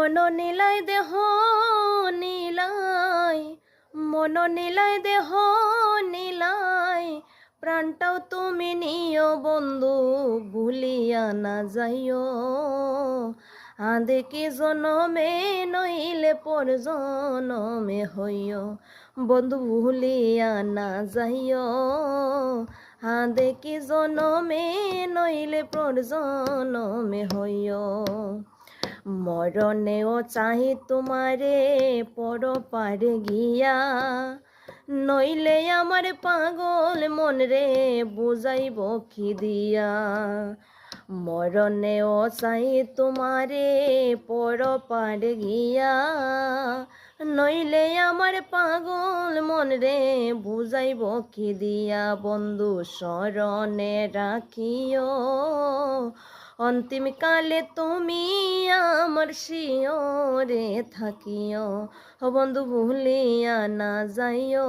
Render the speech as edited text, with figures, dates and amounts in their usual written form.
মন নীলাই দেহ নীলাই, মন নীলাই দেহ নীলাই, প্রাণটাও তুমি নিও বন্ধু ভুলিয়া না যাইও। আদে কি জনমে নইলে পর জনমে হইও, বন্ধু ভুলিয়া না যাইও। আদে কি জনমে নইলে পর জনমে হইও। মরণেও চাহি তোমারে পর পারে গিয়া, নইলে আমার পাগল মন রে বুঝাইব কি দিয়া। মরণেও চাহি তোমারে পর পারে গিয়া, নইলে আমার পাগল মন রে বুঝাইব কি দিয়া। বন্ধু স্মরণে রাখিও, অন্তিম কালে তুমি আমার শিয়রে থাকিও, বন্ধু ভুলিয়া না যাইও।